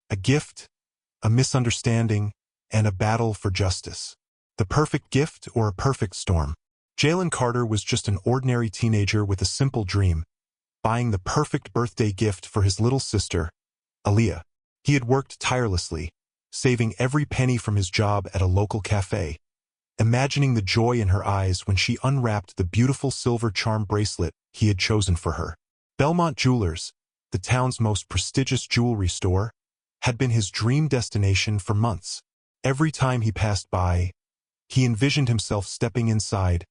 A gift, a misunderstanding, and a battle for justice. The perfect gift or a perfect storm? Jalen Carter was just an ordinary teenager with a simple dream, buying the perfect birthday gift for his little sister, Aaliyah. He had worked tirelessly, saving every penny from his job at a local cafe, imagining the joy in her eyes when she unwrapped the beautiful silver charm bracelet he had chosen for her. Belmont Jewelers, the town's most prestigious jewelry store, had been his dream destination for months. Every time he passed by, he envisioned himself stepping inside,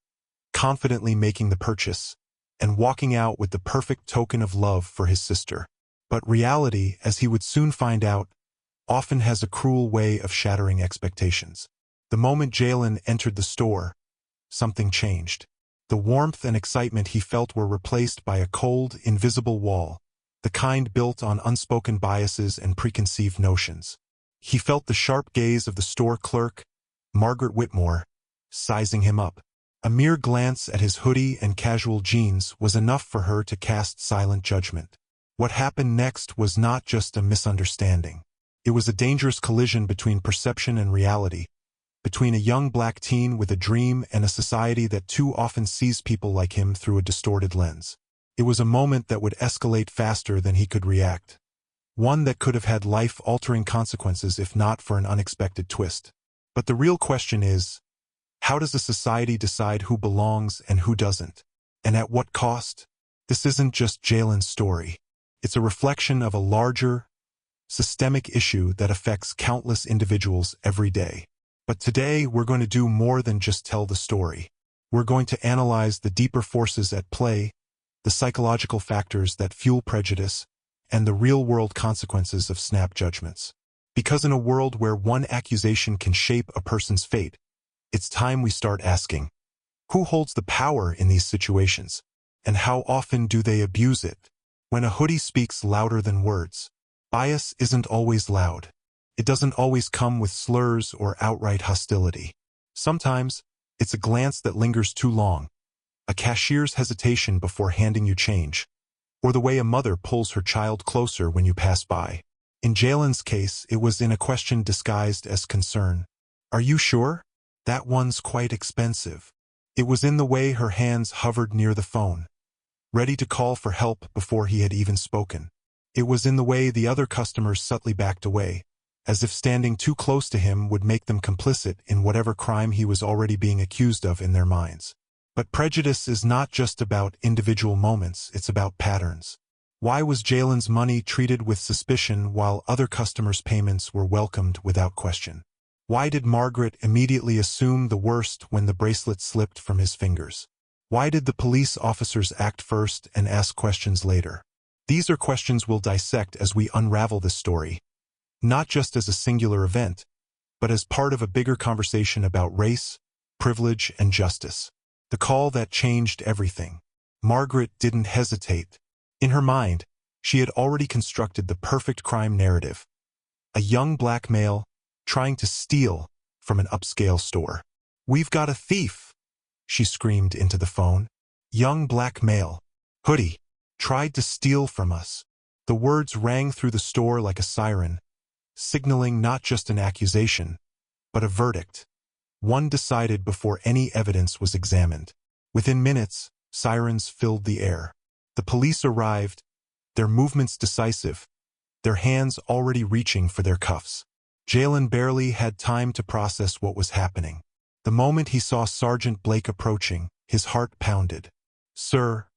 confidently making the purchase, and walking out with the perfect token of love for his sister. But reality, as he would soon find out, often has a cruel way of shattering expectations. The moment Jalen entered the store, something changed. The warmth and excitement he felt were replaced by a cold, invisible wall, the kind built on unspoken biases and preconceived notions. He felt the sharp gaze of the store clerk, Margaret Whitmore, sizing him up. A mere glance at his hoodie and casual jeans was enough for her to cast silent judgment. What happened next was not just a misunderstanding. It was a dangerous collision between perception and reality, between a young black teen with a dream and a society that too often sees people like him through a distorted lens. It was a moment that would escalate faster than he could react, one that could have had life-altering consequences if not for an unexpected twist. But the real question is, how does a society decide who belongs and who doesn't? And at what cost? This isn't just Jalen's story. It's a reflection of a larger, systemic issue that affects countless individuals every day. But today, we're going to do more than just tell the story. We're going to analyze the deeper forces at play, the psychological factors that fuel prejudice, and the real-world consequences of snap judgments. Because in a world where one accusation can shape a person's fate, it's time we start asking, who holds the power in these situations, and how often do they abuse it? When a hoodie speaks louder than words, bias isn't always loud. It doesn't always come with slurs or outright hostility. Sometimes, it's a glance that lingers too long, a cashier's hesitation before handing you change, or the way a mother pulls her child closer when you pass by. In Jalen's case, it was in a question disguised as concern. Are you sure? That one's quite expensive. It was in the way her hands hovered near the phone, ready to call for help before he had even spoken. It was in the way the other customers subtly backed away, as if standing too close to him would make them complicit in whatever crime he was already being accused of in their minds. But prejudice is not just about individual moments, it's about patterns. Why was Jalen's money treated with suspicion while other customers' payments were welcomed without question? Why did Margaret immediately assume the worst when the bracelet slipped from his fingers? Why did the police officers act first and ask questions later? These are questions we'll dissect as we unravel this story, not just as a singular event, but as part of a bigger conversation about race, privilege, and justice. The call that changed everything. Margaret didn't hesitate. In her mind, she had already constructed the perfect crime narrative. A young black male trying to steal from an upscale store. "We've got a thief," she screamed into the phone. Young black male, hoodie, tried to steal from us. The words rang through the store like a siren, signaling not just an accusation, but a verdict. One decided before any evidence was examined. Within minutes, sirens filled the air. The police arrived, their movements decisive, their hands already reaching for their cuffs. Jalen barely had time to process what was happening. The moment he saw Sergeant Blake approaching, his heart pounded. "Sir,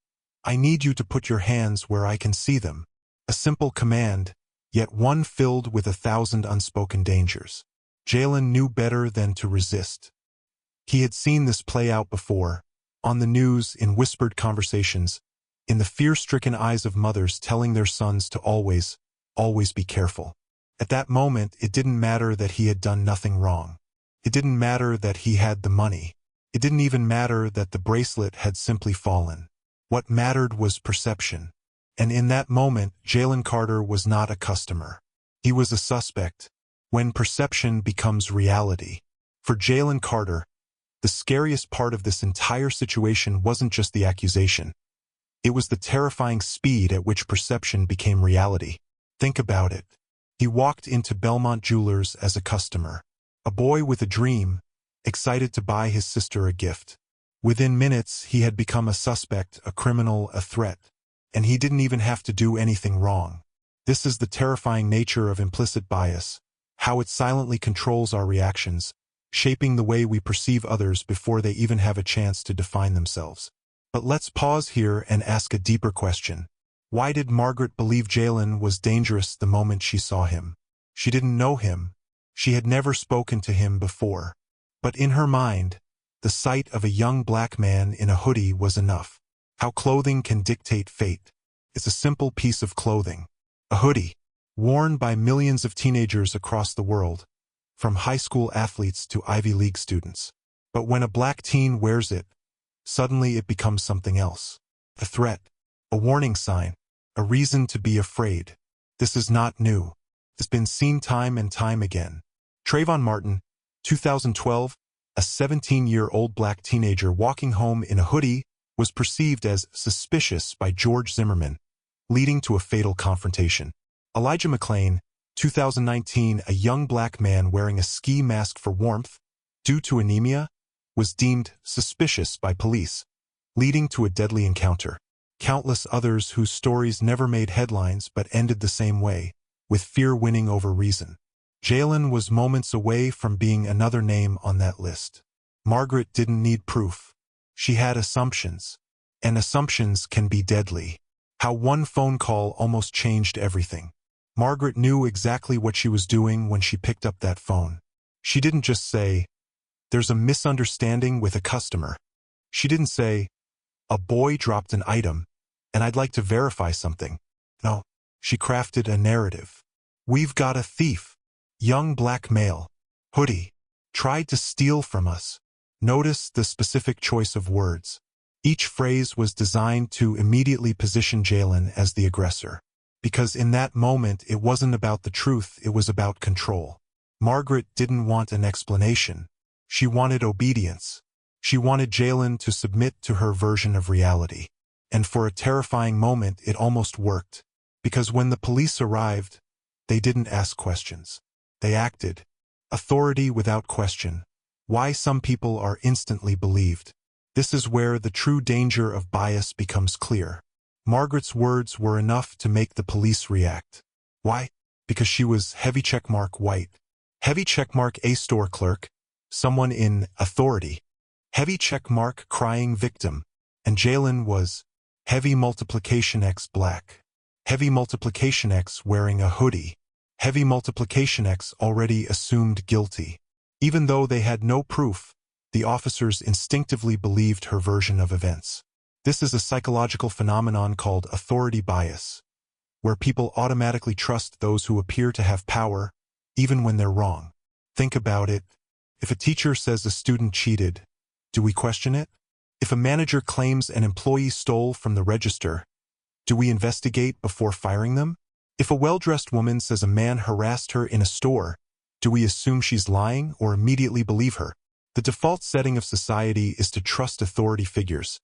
I need you to put your hands where I can see them." A simple command, yet one filled with 1,000 unspoken dangers. Jalen knew better than to resist. He had seen this play out before, on the news, in whispered conversations, in the fear-stricken eyes of mothers telling their sons to always be careful. At that moment, it didn't matter that he had done nothing wrong. It didn't matter that he had the money. It didn't even matter that the bracelet had simply fallen. What mattered was perception. And in that moment, Jalen Carter was not a customer. He was a suspect. When perception becomes reality. For Jalen Carter, the scariest part of this entire situation wasn't just the accusation. It was the terrifying speed at which perception became reality. Think about it. He walked into Belmont Jewelers as a customer. A boy with a dream, excited to buy his sister a gift. Within minutes, he had become a suspect, a criminal, a threat. And he didn't even have to do anything wrong. This is the terrifying nature of implicit bias, how it silently controls our reactions, shaping the way we perceive others before they even have a chance to define themselves. But let's pause here and ask a deeper question. Why did Margaret believe Jalen was dangerous the moment she saw him? She didn't know him. She had never spoken to him before. But in her mind, the sight of a young black man in a hoodie was enough. How clothing can dictate fate. It's a simple piece of clothing. A hoodie, worn by millions of teenagers across the world, from high school athletes to Ivy League students. But when a black teen wears it, suddenly it becomes something else. A threat, a warning sign, a reason to be afraid. This is not new. It's been seen time and time again. Trayvon Martin, 2012, a 17-year-old black teenager walking home in a hoodie, was perceived as suspicious by George Zimmerman, leading to a fatal confrontation. Elijah McClain, 2019, a young black man wearing a ski mask for warmth, due to anemia, was deemed suspicious by police, leading to a deadly encounter. Countless others whose stories never made headlines but ended the same way, with fear winning over reason. Jalen was moments away from being another name on that list. Margaret didn't need proof. She had assumptions, and assumptions can be deadly. How one phone call almost changed everything. Margaret knew exactly what she was doing when she picked up that phone. She didn't just say, "There's a misunderstanding with a customer." She didn't say, "A boy dropped an item, and I'd like to verify something." No, she crafted a narrative. "We've got a thief. Young black male. Hoodie. Tried to steal from us." Notice the specific choice of words. Each phrase was designed to immediately position Jalen as the aggressor. Because in that moment, it wasn't about the truth, it was about control. Margaret didn't want an explanation. She wanted obedience. She wanted Jalen to submit to her version of reality. And for a terrifying moment, it almost worked. Because when the police arrived, they didn't ask questions. They acted. Authority without question. Why some people are instantly believed. This is where the true danger of bias becomes clear. Margaret's words were enough to make the police react. Why? Because she was heavy checkmark white. Heavy checkmark a store clerk, someone in authority. Heavy checkmark crying victim. And Jalen was heavy multiplication X black. Heavy multiplication X wearing a hoodie. Heavy multiplication X already assumed guilty. Even though they had no proof, the officers instinctively believed her version of events. This is a psychological phenomenon called authority bias, where people automatically trust those who appear to have power, even when they're wrong. Think about it. If a teacher says a student cheated, do we question it? If a manager claims an employee stole from the register, do we investigate before firing them? If a well-dressed woman says a man harassed her in a store, do we assume she's lying or immediately believe her? The default setting of society is to trust authority figures.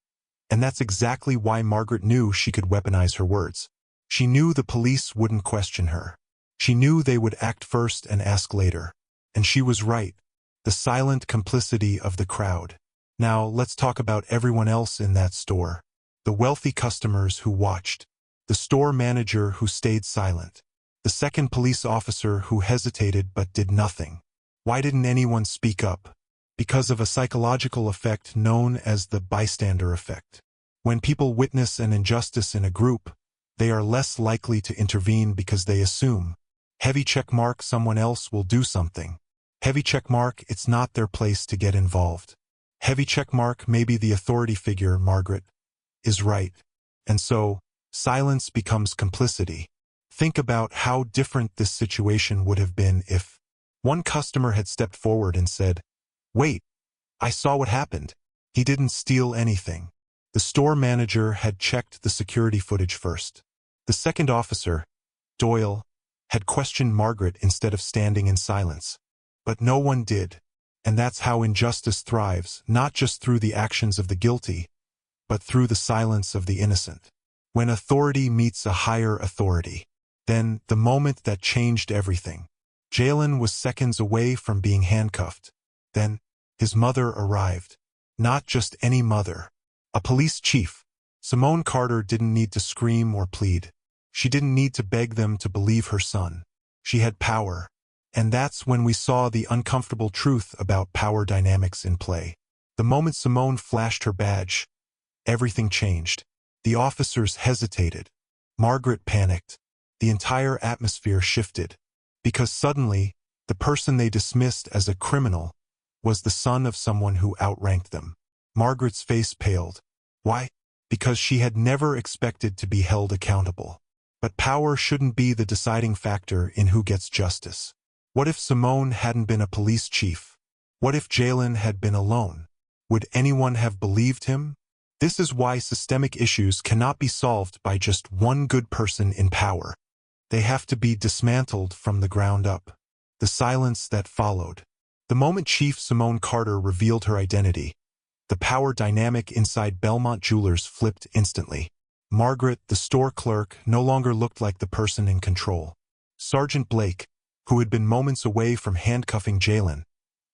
And that's exactly why Margaret knew she could weaponize her words. She knew the police wouldn't question her. She knew they would act first and ask later. And she was right. The silent complicity of the crowd. Now, let's talk about everyone else in that store. The wealthy customers who watched. The store manager who stayed silent. The second police officer who hesitated but did nothing. Why didn't anyone speak up? Because of a psychological effect known as the bystander effect. When people witness an injustice in a group, they are less likely to intervene because they assume, heavy checkmark, someone else will do something. Heavy checkmark, it's not their place to get involved. Heavy checkmark, maybe the authority figure, Margaret, is right. And so, silence becomes complicity. Think about how different this situation would have been if one customer had stepped forward and said, "Wait, I saw what happened. He didn't steal anything." The store manager had checked the security footage first. The second officer, Doyle, had questioned Margaret instead of standing in silence. But no one did. And that's how injustice thrives, not just through the actions of the guilty, but through the silence of the innocent. When authority meets a higher authority. Then, the moment that changed everything. Jalen was seconds away from being handcuffed. Then, his mother arrived. Not just any mother. A police chief. Simone Carter didn't need to scream or plead. She didn't need to beg them to believe her son. She had power. And that's when we saw the uncomfortable truth about power dynamics in play. The moment Simone flashed her badge, everything changed. The officers hesitated. Margaret panicked. The entire atmosphere shifted. Because suddenly, the person they dismissed as a criminal was the son of someone who outranked them. Margaret's face paled. Why? Because she had never expected to be held accountable. But power shouldn't be the deciding factor in who gets justice. What if Simone hadn't been a police chief? What if Jalen had been alone? Would anyone have believed him? This is why systemic issues cannot be solved by just one good person in power. They have to be dismantled from the ground up. The silence that followed. The moment Chief Simone Carter revealed her identity, the power dynamic inside Belmont Jewelers flipped instantly. Margaret, the store clerk, no longer looked like the person in control. Sergeant Blake, who had been moments away from handcuffing Jalen,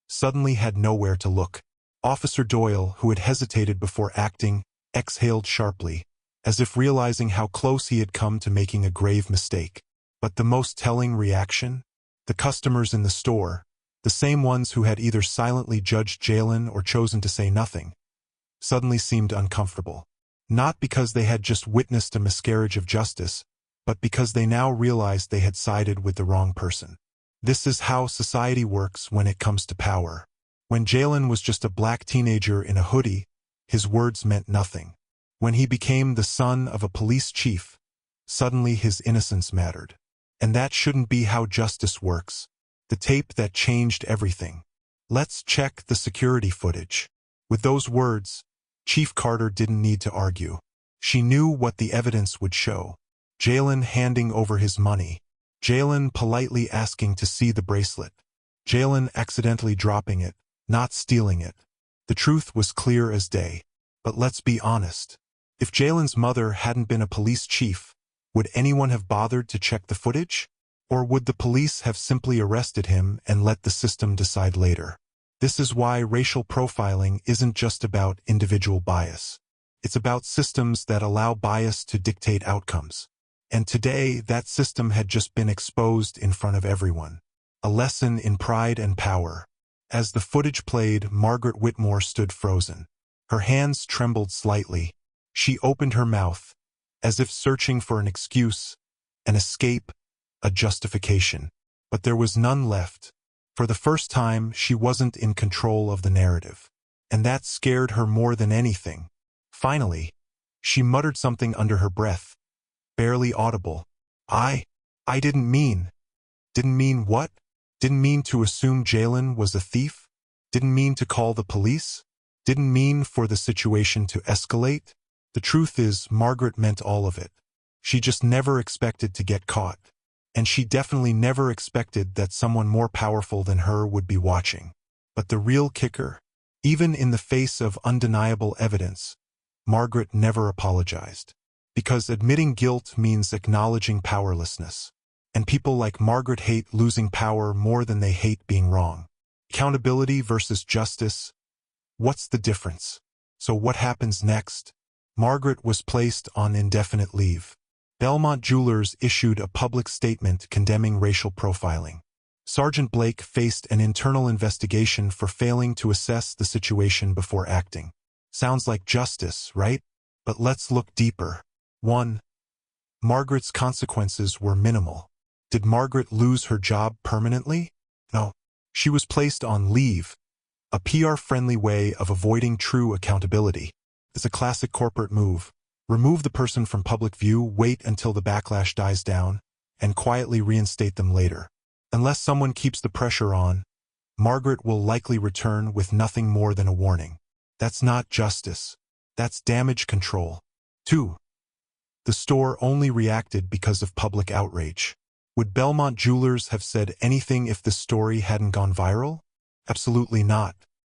suddenly had nowhere to look. Officer Doyle, who had hesitated before acting, exhaled sharply, as if realizing how close he had come to making a grave mistake. But the most telling reaction? The customers in the store, the same ones who had either silently judged Jalen or chosen to say nothing, suddenly seemed uncomfortable. Not because they had just witnessed a miscarriage of justice, but because they now realized they had sided with the wrong person. This is how society works when it comes to power. When Jalen was just a black teenager in a hoodie, his words meant nothing. When he became the son of a police chief, suddenly his innocence mattered. And that shouldn't be how justice works. The tape that changed everything. Let's check the security footage. With those words, Chief Carter didn't need to argue. She knew what the evidence would show. Jalen handing over his money. Jalen politely asking to see the bracelet. Jalen accidentally dropping it, not stealing it. The truth was clear as day. But let's be honest. If Jalen's mother hadn't been a police chief, would anyone have bothered to check the footage? Or would the police have simply arrested him and let the system decide later? This is why racial profiling isn't just about individual bias. It's about systems that allow bias to dictate outcomes. And today, that system had just been exposed in front of everyone. A lesson in pride and power. As the footage played, Margaret Whitmore stood frozen. Her hands trembled slightly. She opened her mouth, as if searching for an excuse, an escape, a justification. But there was none left. For the first time, she wasn't in control of the narrative. And that scared her more than anything. Finally, she muttered something under her breath, barely audible. I didn't mean. Didn't mean what? Didn't mean to assume Jalen was a thief? Didn't mean to call the police? Didn't mean for the situation to escalate? The truth is, Margaret meant all of it. She just never expected to get caught. And she definitely never expected that someone more powerful than her would be watching. But the real kicker? Even in the face of undeniable evidence, Margaret never apologized. Because admitting guilt means acknowledging powerlessness. And people like Margaret hate losing power more than they hate being wrong. Accountability versus justice. What's the difference? So what happens next? Margaret was placed on indefinite leave. Belmont Jewelers issued a public statement condemning racial profiling. Sergeant Blake faced an internal investigation for failing to assess the situation before acting. Sounds like justice, right? But let's look deeper. 1. Margaret's consequences were minimal. Did Margaret lose her job permanently? No. She was placed on leave, a PR-friendly way of avoiding true accountability. It's a classic corporate move. Remove the person from public view, wait until the backlash dies down, and quietly reinstate them later. Unless someone keeps the pressure on, Margaret will likely return with nothing more than a warning. That's not justice. That's damage control. 2. The store only reacted because of public outrage. Would Belmont Jewelers have said anything if the story hadn't gone viral? Absolutely not.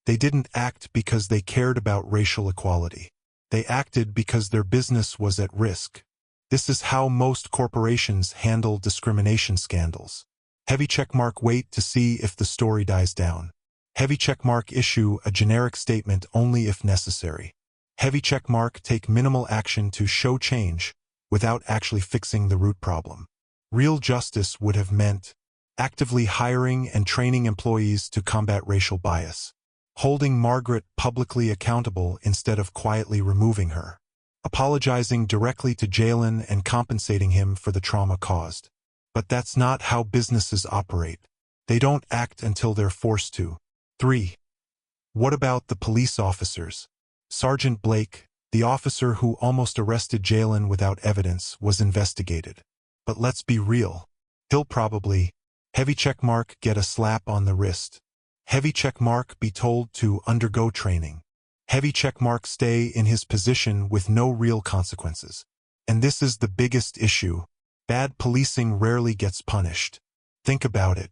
They didn't act because they cared about racial equality. They acted because their business was at risk. This is how most corporations handle discrimination scandals. Heavy checkmark, wait to see if the story dies down. Heavy checkmark, issue a generic statement only if necessary. Heavy checkmark, take minimal action to show change without actually fixing the root problem. Real justice would have meant actively hiring and training employees to combat racial bias, holding Margaret publicly accountable instead of quietly removing her, apologizing directly to Jalen and compensating him for the trauma caused. But that's not how businesses operate. They don't act until they're forced to. 3. What about the police officers? Sergeant Blake, the officer who almost arrested Jalen without evidence, was investigated. But let's be real. He'll probably, heavy checkmark, get a slap on the wrist. Heavy checkmark, be told to undergo training. Heavy checkmark, stay in his position with no real consequences. And this is the biggest issue. Bad policing rarely gets punished. Think about it.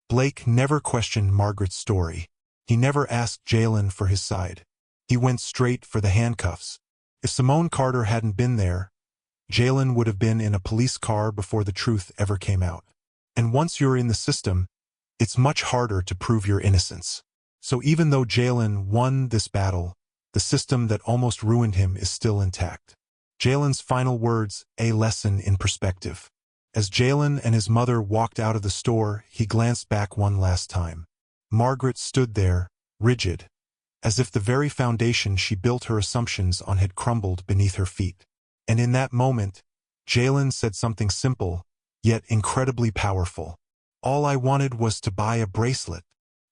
Blake never questioned Margaret's story. He never asked Jalen for his side. He went straight for the handcuffs. If Simone Carter hadn't been there, Jalen would have been in a police car before the truth ever came out. And once you're in the system, it's much harder to prove your innocence. So even though Jalen won this battle, the system that almost ruined him is still intact. Jalen's final words, a lesson in perspective. As Jalen and his mother walked out of the store, he glanced back one last time. Margaret stood there, rigid, as if the very foundation she built her assumptions on had crumbled beneath her feet. And in that moment, Jalen said something simple, yet incredibly powerful. All I wanted was to buy a bracelet.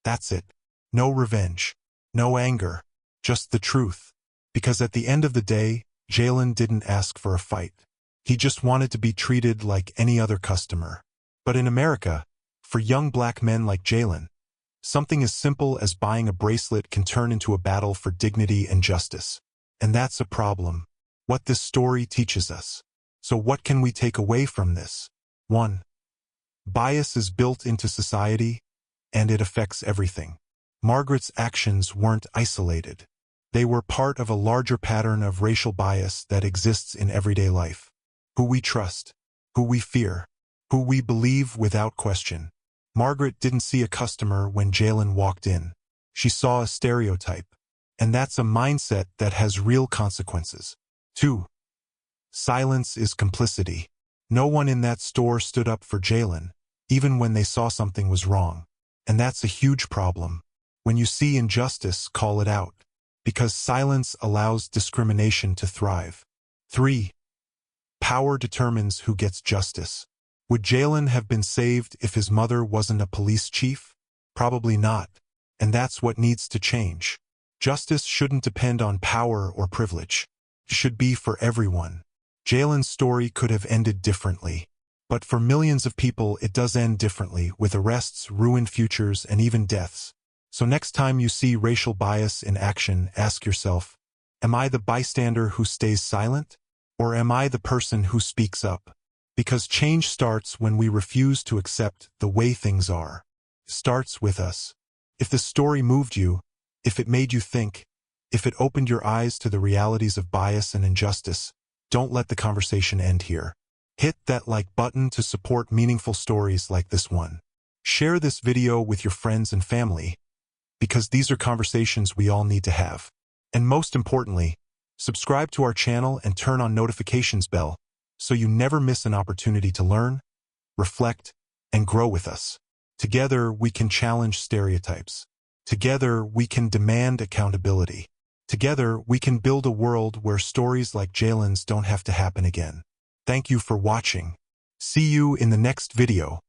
That's it. No revenge. No anger. Just the truth. Because at the end of the day, Jalen didn't ask for a fight. He just wanted to be treated like any other customer. But in America, for young black men like Jalen, something as simple as buying a bracelet can turn into a battle for dignity and justice. And that's a problem. What this story teaches us. So what can we take away from this? 1. Bias is built into society, and it affects everything. Margaret's actions weren't isolated. They were part of a larger pattern of racial bias that exists in everyday life. Who we trust, who we fear, who we believe without question. Margaret didn't see a customer when Jalen walked in. She saw a stereotype. And that's a mindset that has real consequences. 2. Silence is complicity. No one in that store stood up for Jalen, even when they saw something was wrong. And that's a huge problem. When you see injustice, call it out. Because silence allows discrimination to thrive. 3. Power determines who gets justice. Would Jalen have been saved if his mother wasn't a police chief? Probably not. And that's what needs to change. Justice shouldn't depend on power or privilege. It should be for everyone. Jalen's story could have ended differently. But for millions of people, it does end differently, with arrests, ruined futures, and even deaths. So next time you see racial bias in action, ask yourself, am I the bystander who stays silent? Or am I the person who speaks up? Because change starts when we refuse to accept the way things are. It starts with us. If the story moved you, if it made you think, if it opened your eyes to the realities of bias and injustice, don't let the conversation end here. Hit that like button to support meaningful stories like this one. Share this video with your friends and family, because these are conversations we all need to have. And most importantly, subscribe to our channel and turn on notifications bell so you never miss an opportunity to learn, reflect, and grow with us. Together, we can challenge stereotypes. Together, we can demand accountability. Together, we can build a world where stories like Jalen's don't have to happen again. Thank you for watching. See you in the next video.